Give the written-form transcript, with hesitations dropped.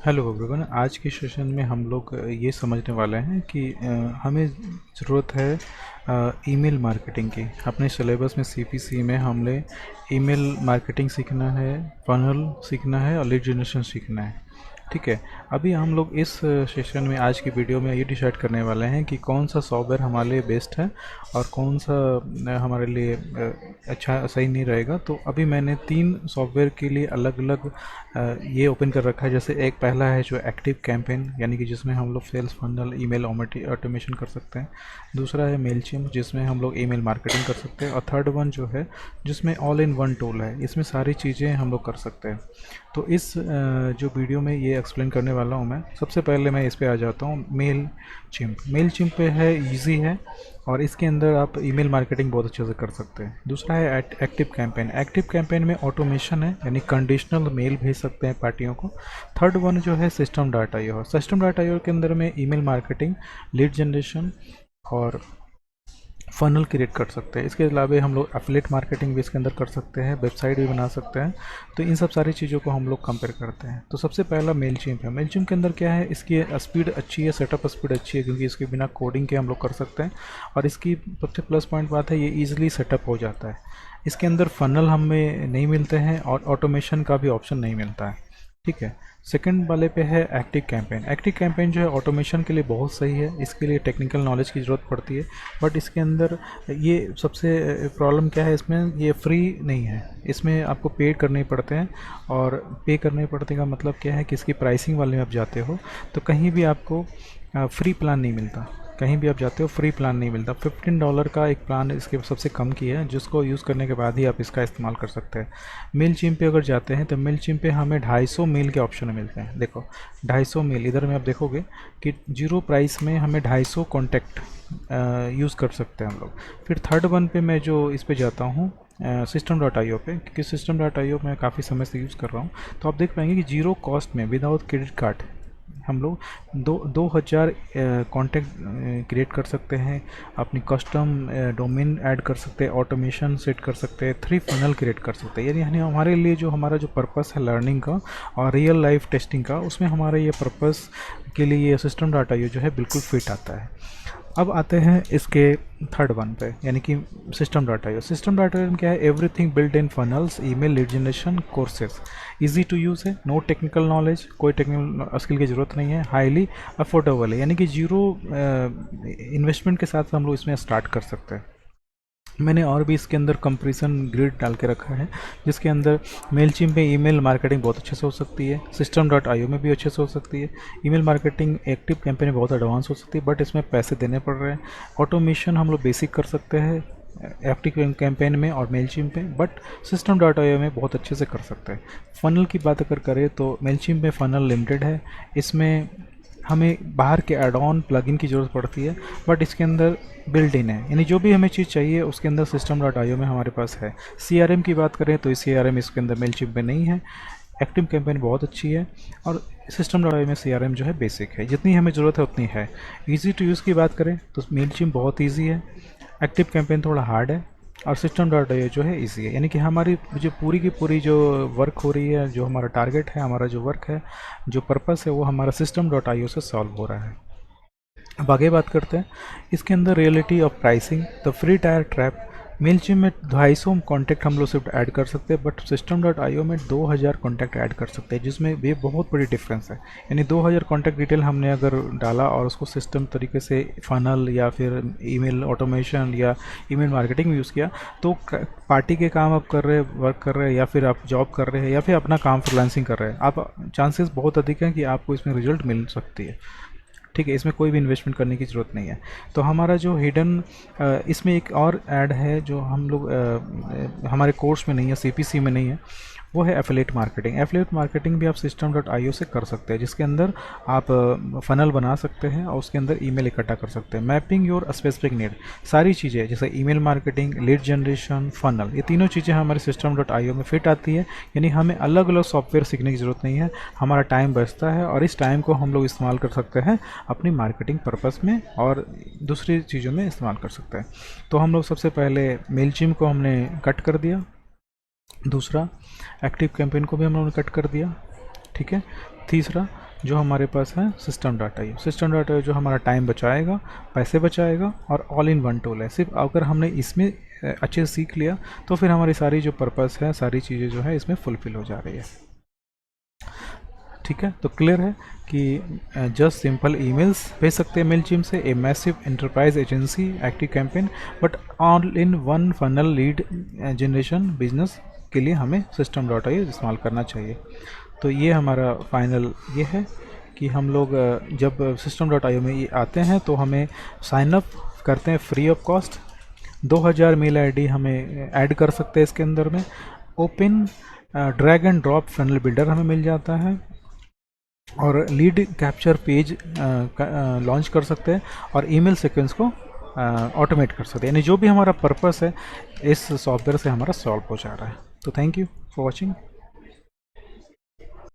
Hello everyone. आज के session में हम लोग ये समझने वाले हैं कि हमें ज़रूरत है ईमेल मार्केटिंग की। अपने सिलेबस में सीपीसी में हमने ईमेल मार्केटिंग सीखना है, फनल सीखना है और लीड जनरेशन सीखना है। ठीक है। अभी हम लोग इस सेशन में, आज की वीडियो में ये डिसाइड करने वाले हैं कि कौन सा सॉफ्टवेयर हमारे लिए बेस्ट है और कौन सा हमारे लिए अच्छा सही नहीं रहेगा। तो अभी मैंने 3 सॉफ्टवेयर के लिए अलग अलग ये ओपन कर रखा है। जैसे एक पहला है जो एक्टिव कैंपेन, यानी कि जिसमें हम लोग सेल्स फंडल ईमेल ऑटोमेशन कर सकते हैं। दूसरा है मेलचिम्प, जिसमें हम लोग ईमेल मार्केटिंग कर सकते हैं। और थर्ड वन जो है जिसमें ऑल इन वन टूल है, इसमें सारी चीज़ें हम लोग कर सकते हैं। तो इस जो वीडियो में ये एक्सप्लेन करने वाला हूँ मैं, सबसे पहले मैं इस पे आ जाता हूँ। मेल चिम्प पे है, इजी है और इसके अंदर आप ईमेल मार्केटिंग बहुत अच्छे से कर सकते हैं। दूसरा है एक्टिव कैंपेन। एक्टिव कैंपेन में ऑटोमेशन है, यानी कंडीशनल मेल भेज सकते हैं पार्टियों को। थर्ड वन जो है system data EO. System data EO के अंदर में ईमेल मार्केटिंग, लीड जनरेशन और फनल क्रिएट कर सकते हैं। इसके अलावा हम लोग एफिलिएट मार्केटिंग भी इसके अंदर कर सकते हैं, वेबसाइट भी बना सकते हैं। तो इन सब सारी चीज़ों को हम लोग कंपेयर करते हैं। तो सबसे पहला मेलचिम्प है। मेलचिम्प के अंदर क्या है, इसकी स्पीड अच्छी है, सेटअप स्पीड अच्छी है, क्योंकि इसके बिना कोडिंग के हम लोग कर सकते हैं। और इसकी सबसे प्लस पॉइंट बात है, ये ईजिली सेटअप हो जाता है। इसके अंदर फनल हमें नहीं मिलते हैं और ऑटोमेशन का भी ऑप्शन नहीं मिलता है। ठीक है। सेकंड वाले पे है एक्टिव कैंपेन। एक्टिव कैंपेन जो है ऑटोमेशन के लिए बहुत सही है, इसके लिए टेक्निकल नॉलेज की ज़रूरत पड़ती है। बट इसके अंदर ये सबसे प्रॉब्लम क्या है, इसमें ये फ्री नहीं है, इसमें आपको पे करने पड़ते हैं। और पे करने पड़ने का मतलब क्या है कि इसकी प्राइसिंग वाले में आप जाते हो तो कहीं भी आपको फ्री प्लान नहीं मिलता। कहीं भी आप जाते हो फ्री प्लान नहीं मिलता। $15 का एक प्लान इसके सबसे कम की है, जिसको यूज़ करने के बाद ही आप इसका इस्तेमाल कर सकते हैं। मेल चिम्प पे अगर जाते हैं तो मेल चिम्प पे हमें 250 मेल के ऑप्शन मिलते हैं। देखो 250 मेल, इधर में आप देखोगे कि जीरो प्राइस में हमें 250 कॉन्टैक्ट यूज़ कर सकते हैं हम लोग। फिर थर्ड वन पे मैं जो इस पे जाता हूँ सिस्टम डॉट आई ओ पे, क्योंकि सिस्टम डॉट आई ओ मैं काफ़ी समय से यूज़ कर रहा हूँ। तो आप देख पाएंगे कि जीरो कॉस्ट में विदाउट क्रेडिट कार्ड हम लोग 2000 कॉन्टैक्ट क्रिएट कर सकते हैं, अपनी कस्टम डोमेन ऐड कर सकते हैं, ऑटोमेशन सेट कर सकते हैं, 3 फनल क्रिएट कर सकते हैं। यानी हमारे लिए जो हमारा जो पर्पस है लर्निंग का और रियल लाइफ टेस्टिंग का, उसमें हमारे ये पर्पस के लिए ये सिस्टम डाटा ये जो है बिल्कुल फिट आता है। अब आते हैं इसके थर्ड वन पे, यानी कि system data use. System data में क्या है, everything build in funnels, email, lead generation, courses. Easy to use है, नो टेक्निकल नॉलेज, कोई टेक्निकल स्किल की ज़रूरत नहीं है, हाईली अफोर्डेबल है, यानी कि जीरो इन्वेस्टमेंट के साथ हम लोग इसमें स्टार्ट कर सकते हैं। मैंने और भी इसके अंदर कंपैरिजन ग्रिड डाल के रखा है, जिसके अंदर मेलचिम्प में ईमेल मार्केटिंग बहुत अच्छे से हो सकती है, सिस्टम डॉट आई ओ में भी अच्छे से हो सकती है। ईमेल मार्केटिंग एक्टिव कैंपेन में बहुत एडवांस हो सकती है, बट इसमें पैसे देने पड़ रहे हैं। ऑटोमेशन हम लोग बेसिक कर सकते हैं एक्टिव कैंपेन में और मेलचिम्प पे, बट सिस्टम डॉट आई ओ में बहुत अच्छे से कर सकते हैं। फ़नल की बात अगर करें तो मेलचिम्प में फ़नल लिमिटेड है, इसमें हमें बाहर के एड ऑन प्लगइन की ज़रूरत पड़ती है, बट इसके अंदर बिल्ट इन है, यानी जो भी हमें चीज़ चाहिए उसके अंदर सिस्टम डॉट आई ओ में हमारे पास है। CRM की बात करें तो CRM इसके अंदर मेलचिम्प में नहीं है। एक्टिव कैंपेन बहुत अच्छी है और सिस्टम डॉट आई ओ में CRM जो है बेसिक है, जितनी हमें ज़रूरत है उतनी है। ईजी टू यूज़ की बात करें तो मेलचिम्प बहुत ईजी है, एक्टिव कैंपेन थोड़ा हार्ड है और सिस्टम डॉट आई ओ जो है ईजी है। यानी कि हमारी जो पूरी की पूरी जो वर्क हो रही है, जो हमारा टारगेट है, हमारा जो वर्क है, जो पर्पस है, वो हमारा सिस्टम डॉट आई ओ से सॉल्व हो रहा है। अब आगे बात करते हैं इसके अंदर reality of pricing. The free tyre trap. Mailchimp में 250 कॉन्टैक्ट हम लोग सिर्फ ऐड कर सकते हैं, बट सिस्टम डॉट आई ओ में 2000 कॉन्टैक्ट ऐड कर सकते हैं, जिसमें भी बहुत बड़ी डिफरेंस है। यानी 2000 कॉन्टैक्ट डिटेल हमने अगर डाला और उसको सिस्टम तरीके से फनल या फिर ईमेल ऑटोमेशन या ईमेल मार्केटिंग में यूज़ किया, तो पार्टी के काम आप कर रहे हैं, वर्क कर रहे हैं, या फिर आप जॉब कर रहे हैं, या फिर अपना काम फ्रीलांसिंग कर रहे हैं, आप चांसेस बहुत अधिक हैं कि आपको इसमें रिजल्ट मिल सकती है। ठीक है, इसमें कोई भी इन्वेस्टमेंट करने की ज़रूरत नहीं है। तो हमारा जो हिडन इसमें एक और ऐड है जो हम लोग हमारे कोर्स में नहीं है, CPC में नहीं है, वो है एफिलिएट मार्केटिंग। एफिलिएट मार्केटिंग भी आप सिस्टम डॉट आई ओ से कर सकते हैं, जिसके अंदर आप फनल बना सकते हैं और उसके अंदर ईमेल इकट्ठा कर सकते हैं। मैपिंग योर स्पेसिफिक नीड, सारी चीज़ें जैसे email marketing, lead generation, funnel, ये तीनों चीज़ें हमारे सिस्टम डॉट आई ओ में फिट आती है। यानी हमें अलग अलग सॉफ्टवेयर सीखने की ज़रूरत नहीं है, हमारा टाइम बचता है और इस टाइम को हम लोग इस्तेमाल कर सकते हैं अपनी मार्केटिंग पर्पस में और दूसरी चीज़ों में इस्तेमाल कर सकते हैं। तो हम लोग सबसे पहले मेलचिम्प को हमने कट कर दिया, दूसरा एक्टिव कैंपेन को भी हम लोगों ने कट कर दिया, ठीक है। तीसरा जो हमारे पास है सिस्टम डाटा ये सिस्टम डाटा जो हमारा टाइम बचाएगा, पैसे बचाएगा और ऑल इन वन टूल है। सिर्फ अगर हमने इसमें अच्छे से सीख लिया तो फिर हमारी सारी जो पर्पस है, सारी चीज़ें जो है इसमें फुलफिल हो जा रही है। ठीक है, तो क्लियर है कि जस्ट सिंपल ईमेल्स भेज सकते हैं मेलचिम से, a massive enterprise agency active campaign, but all in one funnel lead generation business के लिए हमें सिस्टम डॉट आई इस्तेमाल करना चाहिए। तो ये हमारा फाइनल ये है कि हम लोग जब सिस्टम डॉट आई में आते हैं तो हमें साइन अप करते हैं free of cost. 2000 mail ID हमें ऐड कर सकते हैं इसके अंदर में। Open drag and drop funnel builder हमें मिल जाता है और लीड कैप्चर पेज लॉन्च कर सकते हैं और ईमेल सीक्वेंस को ऑटोमेट कर सकते हैं। यानी जो भी हमारा पर्पस है इस सॉफ्टवेयर से हमारा सॉल्व हो जा रहा है। तो थैंक यू फॉर वॉचिंग।